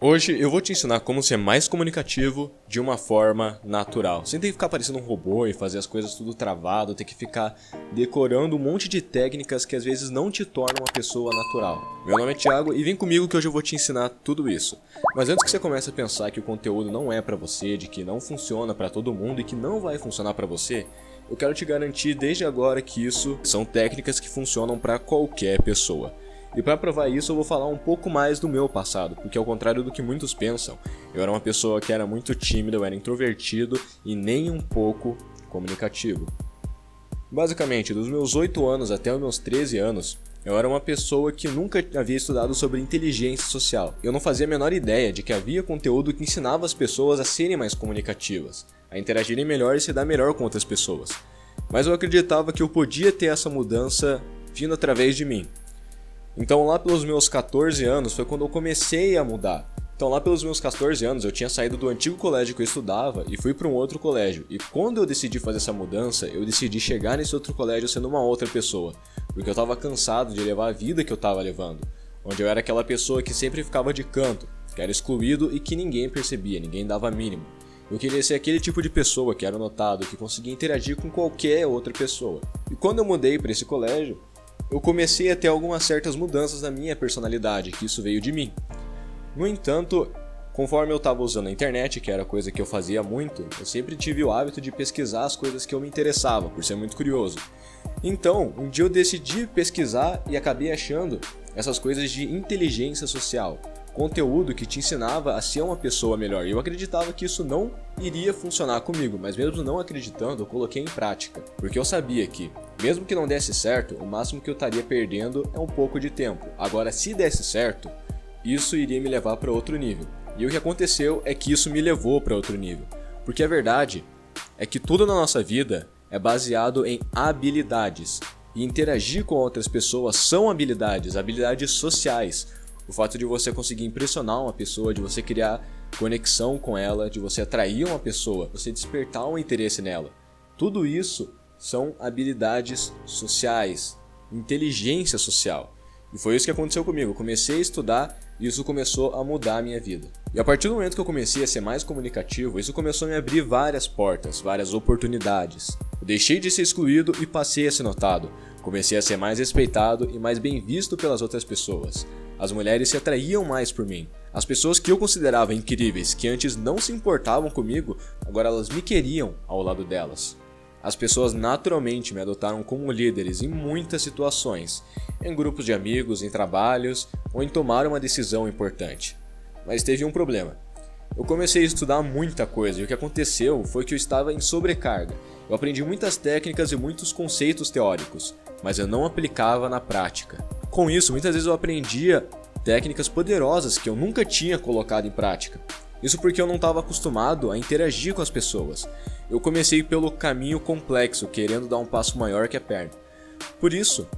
Hoje eu vou te ensinar como ser mais comunicativo de uma forma natural, sem ter que ficar parecendo um robô e fazer as coisas tudo travado, ter que ficar decorando um monte de técnicas que às vezes não te tornam uma pessoa natural. Meu nome é Thiago e vem comigo que hoje eu vou te ensinar tudo isso. Mas antes que você comece a pensar que o conteúdo não é pra você, de que não funciona pra todo mundo e que não vai funcionar pra você, eu quero te garantir desde agora que isso são técnicas que funcionam pra qualquer pessoa. E para provar isso eu vou falar um pouco mais do meu passado, porque ao contrário do que muitos pensam, eu era uma pessoa que era muito tímida, eu era introvertido e nem um pouco comunicativo. Basicamente, dos meus 8 anos até os meus 13 anos, eu era uma pessoa que nunca havia estudado sobre inteligência social. Eu não fazia a menor ideia de que havia conteúdo que ensinava as pessoas a serem mais comunicativas, a interagirem melhor e se dar melhor com outras pessoas. Mas eu acreditava que eu podia ter essa mudança vindo através de mim. Então lá pelos meus 14 anos foi quando eu comecei a mudar. Então lá pelos meus 14 anos eu tinha saído do antigo colégio que eu estudava e fui para um outro colégio. E quando eu decidi fazer essa mudança, eu decidi chegar nesse outro colégio sendo uma outra pessoa. Porque eu estava cansado de levar a vida que eu estava levando. Onde eu era aquela pessoa que sempre ficava de canto, que era excluído e que ninguém percebia, ninguém dava a mínima. Eu queria ser aquele tipo de pessoa que era notado, que conseguia interagir com qualquer outra pessoa. E quando eu mudei para esse colégio, eu comecei a ter algumas certas mudanças na minha personalidade, que isso veio de mim. No entanto, conforme eu estava usando a internet, que era coisa que eu fazia muito, eu sempre tive o hábito de pesquisar as coisas que eu me interessava, por ser muito curioso. Então, um dia eu decidi pesquisar e acabei achando essas coisas de inteligência social, conteúdo que te ensinava a ser uma pessoa melhor. E eu acreditava que isso não iria funcionar comigo, mas mesmo não acreditando, eu coloquei em prática. Porque eu sabia que, mesmo que não desse certo, o máximo que eu estaria perdendo é um pouco de tempo. Agora, se desse certo, isso iria me levar para outro nível. E o que aconteceu é que isso me levou para outro nível. Porque a verdade é que tudo na nossa vida é baseado em habilidades. E interagir com outras pessoas são habilidades, habilidades sociais. O fato de você conseguir impressionar uma pessoa, de você criar conexão com ela, de você atrair uma pessoa, você despertar um interesse nela. Tudo isso são habilidades sociais, inteligência social. E foi isso que aconteceu comigo. Eu comecei a estudar e isso começou a mudar a minha vida. E a partir do momento que eu comecei a ser mais comunicativo, isso começou a me abrir várias portas, várias oportunidades. Eu deixei de ser excluído e passei a ser notado. Comecei a ser mais respeitado e mais bem visto pelas outras pessoas. As mulheres se atraíam mais por mim. As pessoas que eu considerava incríveis, que antes não se importavam comigo, agora elas me queriam ao lado delas. As pessoas naturalmente me adotaram como líderes em muitas situações, em grupos de amigos, em trabalhos ou em tomar uma decisão importante. Mas teve um problema. Eu comecei a estudar muita coisa e o que aconteceu foi que eu estava em sobrecarga. Eu aprendi muitas técnicas e muitos conceitos teóricos, mas eu não aplicava na prática. Com isso, muitas vezes eu aprendia técnicas poderosas que eu nunca tinha colocado em prática. Isso porque eu não estava acostumado a interagir com as pessoas. Eu comecei pelo caminho complexo, querendo dar um passo maior que a perna. Por isso,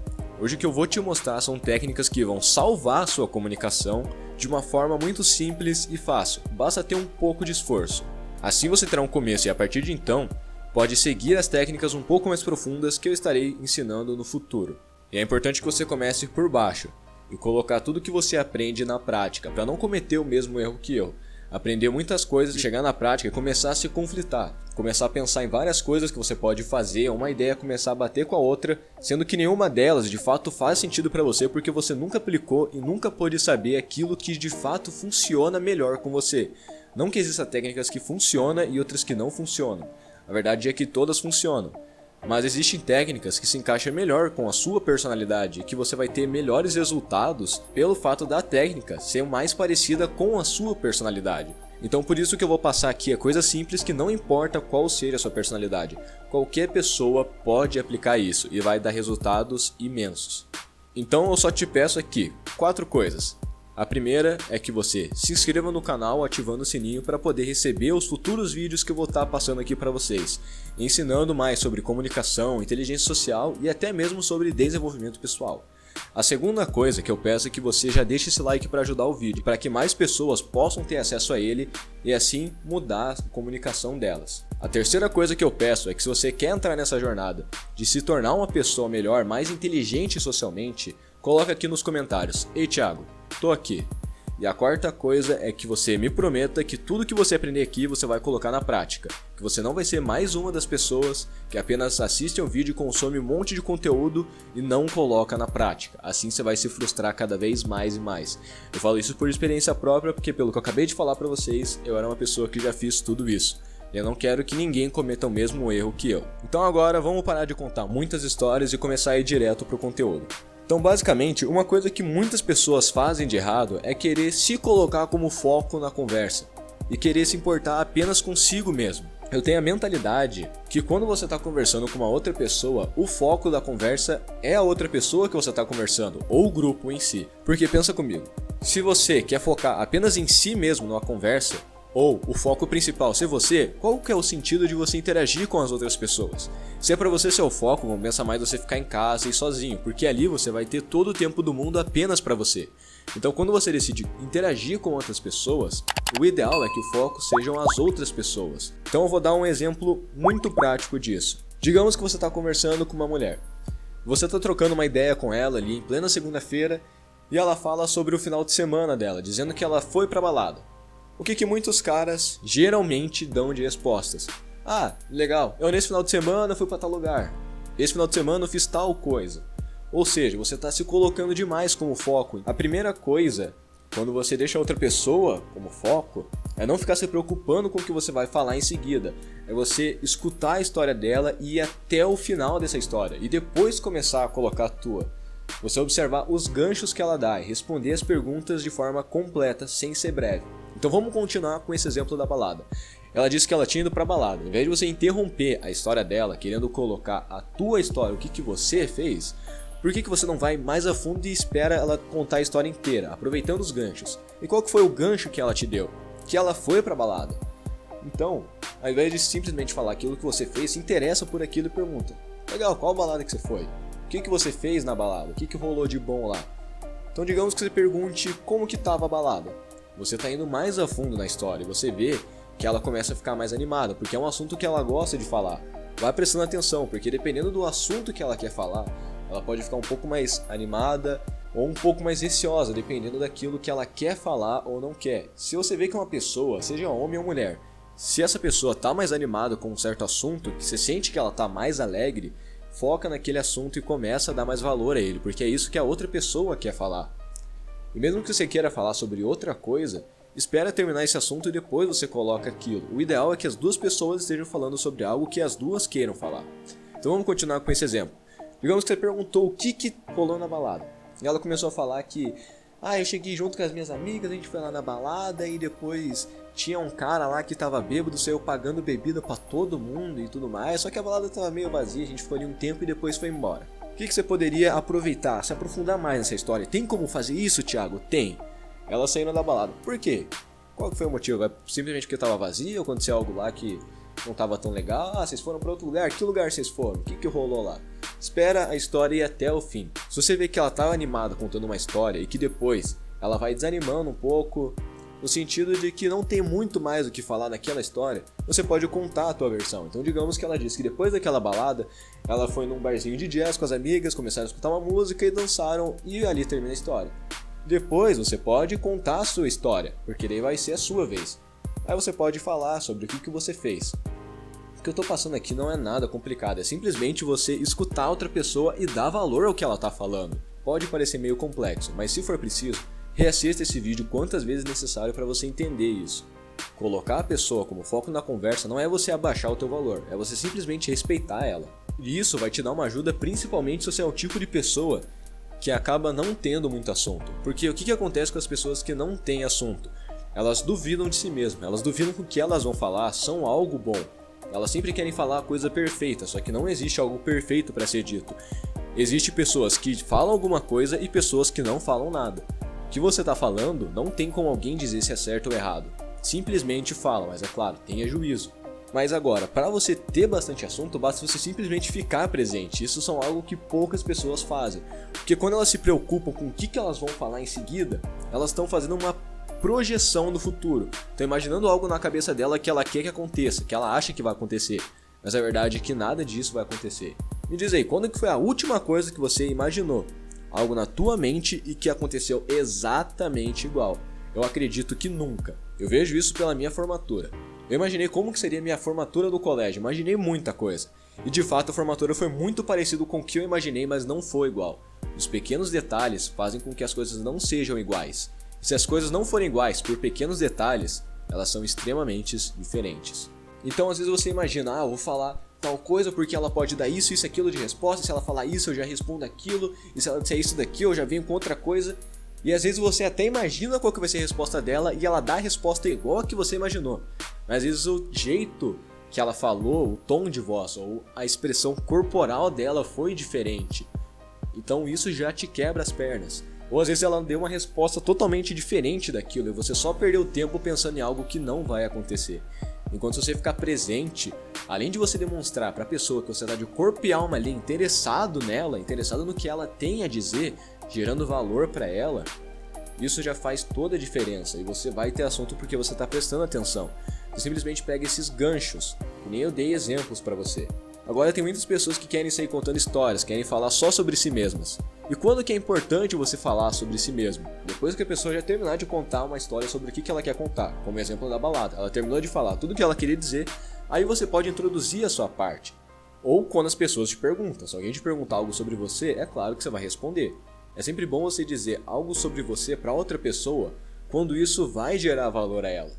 hoje o que eu vou te mostrar são técnicas que vão salvar a sua comunicação de uma forma muito simples e fácil. Basta ter um pouco de esforço. Assim você terá um começo e a partir de então, pode seguir as técnicas um pouco mais profundas que eu estarei ensinando no futuro. E é importante que você comece por baixo e colocar tudo que você aprende na prática, para não cometer o mesmo erro que eu. Aprender muitas coisas, chegar na prática e começar a se conflitar. Começar a pensar em várias coisas que você pode fazer, uma ideia começar a bater com a outra, sendo que nenhuma delas de fato faz sentido para você porque você nunca aplicou e nunca pôde saber aquilo que de fato funciona melhor com você. Não que existam técnicas que funcionam e outras que não funcionam. A verdade é que todas funcionam. Mas existem técnicas que se encaixam melhor com a sua personalidade e que você vai ter melhores resultados pelo fato da técnica ser mais parecida com a sua personalidade. Então por isso que eu vou passar aqui é coisa simples que não importa qual seja a sua personalidade. Qualquer pessoa pode aplicar isso e vai dar resultados imensos. Então eu só te peço aqui 4 coisas. A primeira é que você se inscreva no canal ativando o sininho para poder receber os futuros vídeos que eu vou estar passando aqui para vocês, ensinando mais sobre comunicação, inteligência social e até mesmo sobre desenvolvimento pessoal. A segunda coisa que eu peço é que você já deixe esse like para ajudar o vídeo, para que mais pessoas possam ter acesso a ele e assim mudar a comunicação delas. A terceira coisa que eu peço é que se você quer entrar nessa jornada de se tornar uma pessoa melhor, mais inteligente socialmente, coloca aqui nos comentários: "Ei Thiago, tô aqui. E a quarta coisa é que você me prometa que tudo que você aprender aqui você vai colocar na prática. Que você não vai ser mais uma das pessoas que apenas assiste ao vídeo e consome um monte de conteúdo e não coloca na prática. Assim você vai se frustrar cada vez mais e mais. Eu falo isso por experiência própria porque pelo que eu acabei de falar pra vocês, eu era uma pessoa que já fiz tudo isso. E eu não quero que ninguém cometa o mesmo erro que eu. Então agora vamos parar de contar muitas histórias e começar a ir direto pro conteúdo. Então basicamente, uma coisa que muitas pessoas fazem de errado é querer se colocar como foco na conversa e querer se importar apenas consigo mesmo. Eu tenho a mentalidade que quando você está conversando com uma outra pessoa, o foco da conversa é a outra pessoa que você está conversando, ou o grupo em si. Porque pensa comigo, se você quer focar apenas em si mesmo numa conversa, ou o foco principal ser você, qual que é o sentido de você interagir com as outras pessoas? Se é pra você ser o foco, compensa mais você ficar em casa e sozinho, porque ali você vai ter todo o tempo do mundo apenas pra você. Então quando você decide interagir com outras pessoas, o ideal é que o foco sejam as outras pessoas. Então eu vou dar um exemplo muito prático disso. Digamos que você está conversando com uma mulher. Você está trocando uma ideia com ela ali em plena segunda-feira e ela fala sobre o final de semana dela, dizendo que ela foi pra balada. O que muitos caras geralmente dão de respostas? Ah, legal, eu nesse final de semana fui pra tal lugar. Esse final de semana eu fiz tal coisa. Ou seja, você está se colocando demais como foco. A primeira coisa, quando você deixa outra pessoa como foco, é não ficar se preocupando com o que você vai falar em seguida. É você escutar a história dela e ir até o final dessa história. E depois começar a colocar a tua. Você observar os ganchos que ela dá e responder as perguntas de forma completa, sem ser breve. Então vamos continuar com esse exemplo da balada. Ela disse que ela tinha ido pra balada. Em vez de você interromper a história dela, querendo colocar a tua história, o que você fez, por que você não vai mais a fundo e espera ela contar a história inteira, aproveitando os ganchos? E qual que foi o gancho que ela te deu? Que ela foi pra balada. Então, ao invés de simplesmente falar aquilo que você fez, se interessa por aquilo e pergunta: legal, qual balada que você foi? O que você fez na balada? O que rolou de bom lá? Então digamos que você pergunte como que tava a balada. Você tá indo mais a fundo na história e você vê que ela começa a ficar mais animada, porque é um assunto que ela gosta de falar. Vai prestando atenção, porque dependendo do assunto que ela quer falar, ela pode ficar um pouco mais animada ou um pouco mais receosa, dependendo daquilo que ela quer falar ou não quer. Se você vê que uma pessoa, seja homem ou mulher, se essa pessoa tá mais animada com um certo assunto, que você sente que ela tá mais alegre, foca naquele assunto e começa a dar mais valor a ele, porque é isso que a outra pessoa quer falar. E mesmo que você queira falar sobre outra coisa, espera terminar esse assunto e depois você coloca aquilo. O ideal é que as duas pessoas estejam falando sobre algo que as duas queiram falar. Então vamos continuar com esse exemplo. Digamos que você perguntou o que rolou na balada. E ela começou a falar que eu cheguei junto com as minhas amigas, a gente foi lá na balada e depois tinha um cara lá que tava bêbado, saiu pagando bebida pra todo mundo e tudo mais. Só que a balada tava meio vazia, a gente ficou ali um tempo e depois foi embora. O que você poderia aproveitar, se aprofundar mais nessa história? Tem como fazer isso, Thiago? Tem. Ela saiu da balada. Por quê? Qual que foi o motivo? É simplesmente porque tava vazia ou aconteceu algo lá que não tava tão legal? Ah, vocês foram pra outro lugar? Que lugar vocês foram? O que rolou lá? Espera a história ir até o fim. Se você vê que ela tava animada contando uma história e que depois ela vai desanimando um pouco, no sentido de que não tem muito mais o que falar naquela história, você pode contar a tua versão. Então digamos que ela disse que depois daquela balada, ela foi num barzinho de jazz com as amigas, começaram a escutar uma música e dançaram, e ali termina a história. Depois você pode contar a sua história, porque daí vai ser a sua vez. Aí você pode falar sobre o que você fez. O que eu tô passando aqui não é nada complicado, é simplesmente você escutar outra pessoa e dar valor ao que ela tá falando. Pode parecer meio complexo, mas se for preciso, reassista esse vídeo quantas vezes necessário para você entender isso. Colocar a pessoa como foco na conversa não é você abaixar o teu valor, é você simplesmente respeitar ela. E isso vai te dar uma ajuda principalmente se você é o tipo de pessoa que acaba não tendo muito assunto. Porque o que acontece com as pessoas que não têm assunto? Elas duvidam de si mesmas, elas duvidam que o que elas vão falar são algo bom. Elas sempre querem falar a coisa perfeita, só que não existe algo perfeito para ser dito. Existem pessoas que falam alguma coisa e pessoas que não falam nada. O que você está falando não tem como alguém dizer se é certo ou errado. Simplesmente fala, mas é claro, tenha juízo. Mas agora, para você ter bastante assunto, basta você simplesmente ficar presente. Isso são algo que poucas pessoas fazem. Porque quando elas se preocupam com o que elas vão falar em seguida, elas estão fazendo uma projeção no futuro. Estão imaginando algo na cabeça dela que ela quer que aconteça, que ela acha que vai acontecer. Mas a verdade é que nada disso vai acontecer. Me diz aí, quando que foi a última coisa que você imaginou? Algo na tua mente e que aconteceu exatamente igual. Eu acredito que nunca. Eu vejo isso pela minha formatura. Eu imaginei como que seria a minha formatura do colégio, imaginei muita coisa. E de fato a formatura foi muito parecido com o que eu imaginei, mas não foi igual. Os pequenos detalhes fazem com que as coisas não sejam iguais. E se as coisas não forem iguais por pequenos detalhes, elas são extremamente diferentes. Então às vezes você imagina, eu vou falar tal coisa porque ela pode dar isso, isso, aquilo de resposta, e se ela falar isso eu já respondo aquilo, e se ela disser isso daqui eu já venho com outra coisa. E às vezes você até imagina qual que vai ser a resposta dela e ela dá a resposta igual a que você imaginou. Mas às vezes o jeito que ela falou, o tom de voz ou a expressão corporal dela foi diferente. Então isso já te quebra as pernas. Ou às vezes ela deu uma resposta totalmente diferente daquilo e você só perdeu tempo pensando em algo que não vai acontecer. Enquanto você ficar presente, além de você demonstrar para a pessoa que você está de corpo e alma ali interessado nela, interessado no que ela tem a dizer, gerando valor para ela, isso já faz toda a diferença e você vai ter assunto porque você está prestando atenção. Você simplesmente pega esses ganchos, que nem eu dei exemplos para você. Agora tem muitas pessoas que querem sair contando histórias, querem falar só sobre si mesmas. E quando que é importante você falar sobre si mesmo? Depois que a pessoa já terminar de contar uma história sobre o que ela quer contar, como exemplo da balada. Ela terminou de falar tudo o que ela queria dizer, aí você pode introduzir a sua parte. Ou quando as pessoas te perguntam, se alguém te perguntar algo sobre você, é claro que você vai responder. É sempre bom você dizer algo sobre você para outra pessoa quando isso vai gerar valor a ela.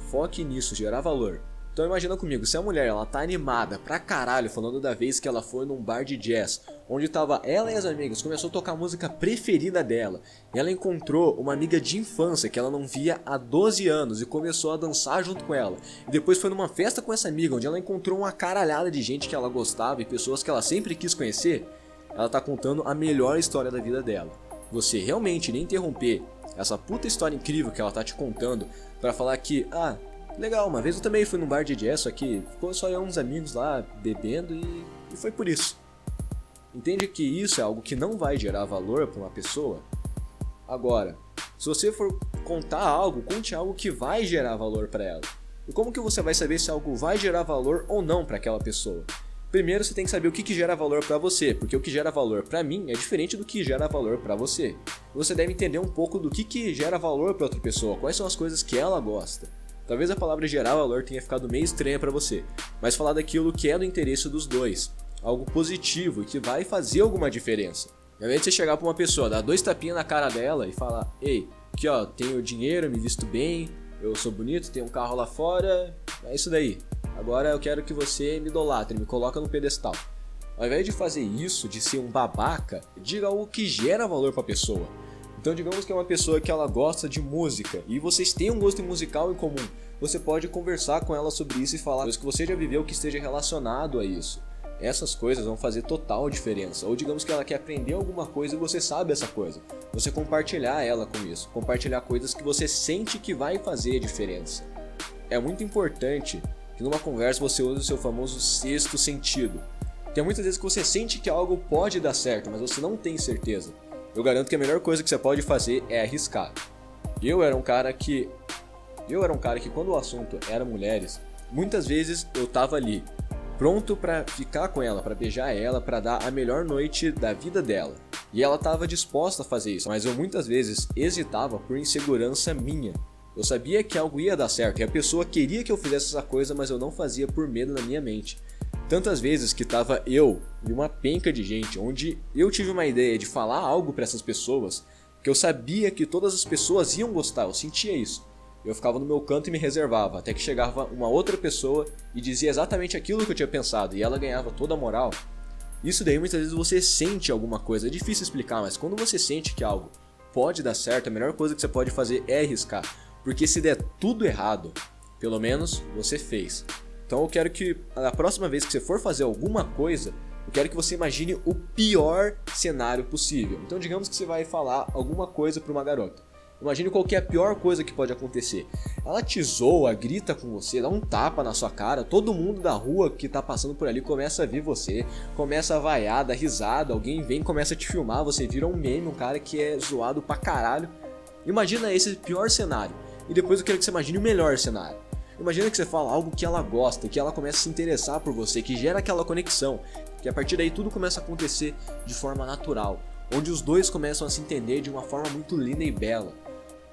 Foque nisso, gerar valor. Então imagina comigo, se a mulher ela tá animada pra caralho falando da vez que ela foi num bar de jazz, onde tava ela e as amigas, começou a tocar a música preferida dela, e ela encontrou uma amiga de infância que ela não via há 12 anos e começou a dançar junto com ela, e depois foi numa festa com essa amiga, onde ela encontrou uma caralhada de gente que ela gostava e pessoas que ela sempre quis conhecer, ela tá contando a melhor história da vida dela. Você realmente nem interromper essa puta história incrível que ela tá te contando pra falar que, legal, uma vez eu também fui num bar de jazz, só que ficou só eu e uns amigos lá bebendo e foi por isso. Entende que isso é algo que não vai gerar valor para uma pessoa? Agora, se você for contar algo, conte algo que vai gerar valor para ela. E como que você vai saber se algo vai gerar valor ou não para aquela pessoa? Primeiro você tem que saber o que gera valor para você, porque o que gera valor para mim é diferente do que gera valor para você. Você deve entender um pouco do que gera valor para outra pessoa, quais são as coisas que ela gosta. Talvez a palavra gerar valor tenha ficado meio estranha para você, mas falar daquilo que é do interesse dos dois, algo positivo e que vai fazer alguma diferença. Ao invés de você chegar para uma pessoa, dar 2 tapinhas na cara dela e falar, ei, aqui ó, tenho dinheiro, me visto bem, eu sou bonito, tenho um carro lá fora, é isso daí. Agora eu quero que você me idolatre, me coloca no pedestal. Ao invés de fazer isso, de ser um babaca, diga algo que gera valor para a pessoa. Então digamos que é uma pessoa que ela gosta de música e vocês têm um gosto musical em comum. Você pode conversar com ela sobre isso e falar coisas que você já viveu que esteja relacionado a isso. Essas coisas vão fazer total diferença. Ou digamos que ela quer aprender alguma coisa e você sabe essa coisa. Você compartilhar ela com isso. Compartilhar coisas que você sente que vai fazer a diferença. É muito importante que numa conversa você use o seu famoso sexto sentido. Tem muitas vezes que você sente que algo pode dar certo, mas você não tem certeza. Eu garanto que a melhor coisa que você pode fazer é arriscar. Eu era um cara que quando o assunto era mulheres, muitas vezes eu tava ali, pronto pra ficar com ela, pra beijar ela, pra dar a melhor noite da vida dela. E ela tava disposta a fazer isso, mas eu muitas vezes hesitava por insegurança minha. Eu sabia que algo ia dar certo e a pessoa queria que eu fizesse essa coisa, mas eu não fazia por medo na minha mente. Tantas vezes que tava eu e uma penca de gente, onde eu tive uma ideia de falar algo para essas pessoas, que eu sabia que todas as pessoas iam gostar, eu sentia isso. Eu ficava no meu canto e me reservava, até que chegava uma outra pessoa e dizia exatamente aquilo que eu tinha pensado, e ela ganhava toda a moral. Isso daí muitas vezes você sente alguma coisa, é difícil explicar, mas quando você sente que algo pode dar certo, a melhor coisa que você pode fazer é arriscar. Porque se der tudo errado, pelo menos você fez. Então eu quero que na próxima vez que você for fazer alguma coisa, eu quero que você imagine o pior cenário possível. Então digamos que você vai falar alguma coisa para uma garota. Imagine qual que é a pior coisa que pode acontecer. Ela te zoa, grita com você, dá um tapa na sua cara, todo mundo da rua que tá passando por ali começa a ver você, começa a vaiar, dá risada, alguém vem e começa a te filmar, você vira um meme, um cara que é zoado pra caralho. Imagina esse pior cenário. E depois eu quero que você imagine o melhor cenário. Imagina que você fala algo que ela gosta, que ela começa a se interessar por você, que gera aquela conexão, que a partir daí tudo começa a acontecer de forma natural, onde os dois começam a se entender de uma forma muito linda e bela,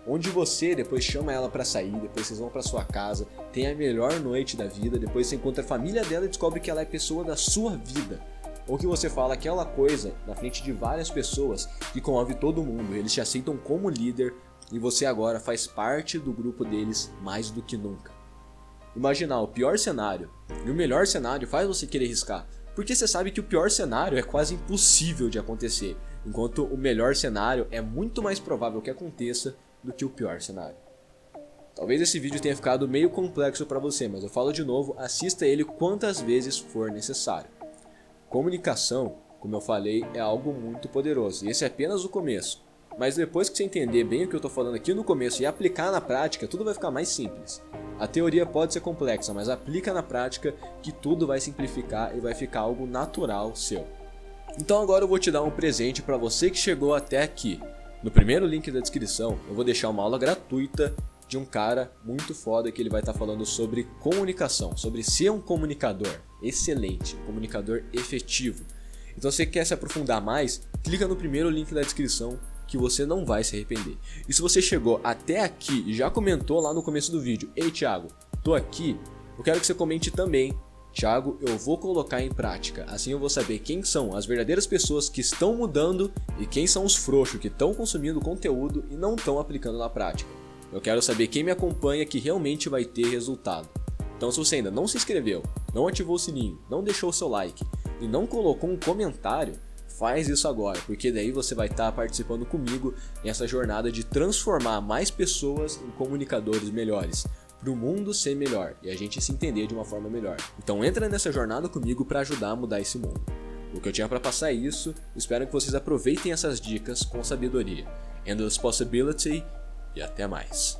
onde você depois chama ela pra sair, depois vocês vão pra sua casa, tem a melhor noite da vida, depois você encontra a família dela e descobre que ela é pessoa da sua vida. Ou que você fala aquela coisa na frente de várias pessoas que comove todo mundo, eles te aceitam como líder e você agora faz parte do grupo deles mais do que nunca. Imaginar o pior cenário e o melhor cenário faz você querer riscar, porque você sabe que o pior cenário é quase impossível de acontecer, enquanto o melhor cenário é muito mais provável que aconteça do que o pior cenário. Talvez esse vídeo tenha ficado meio complexo para você, mas eu falo de novo, assista ele quantas vezes for necessário. Comunicação, como eu falei, é algo muito poderoso, e esse é apenas o começo. Mas depois que você entender bem o que eu estou falando aqui no começo e aplicar na prática, tudo vai ficar mais simples. A teoria pode ser complexa, mas aplica na prática que tudo vai simplificar e vai ficar algo natural seu. Então agora eu vou te dar um presente para você que chegou até aqui. No primeiro link da descrição eu vou deixar uma aula gratuita de um cara muito foda que ele vai estar falando sobre comunicação, sobre ser um comunicador excelente, um comunicador efetivo. Então se você quer se aprofundar mais, clica no primeiro link da descrição que você não vai se arrepender. E se você chegou até aqui e já comentou lá no começo do vídeo, ei Thiago, tô aqui, eu quero que você comente também, Thiago, eu vou colocar em prática, assim eu vou saber quem são as verdadeiras pessoas que estão mudando e quem são os frouxos que estão consumindo conteúdo e não estão aplicando na prática. Eu quero saber quem me acompanha que realmente vai ter resultado. Então se você ainda não se inscreveu, não ativou o sininho, não deixou o seu like e não colocou um comentário, faz isso agora, porque daí você vai estar participando comigo nessa jornada de transformar mais pessoas em comunicadores melhores, para o mundo ser melhor e a gente se entender de uma forma melhor. Então entra nessa jornada comigo para ajudar a mudar esse mundo. O que eu tinha para passar é isso, espero que vocês aproveitem essas dicas com sabedoria. Endless Possibility e até mais.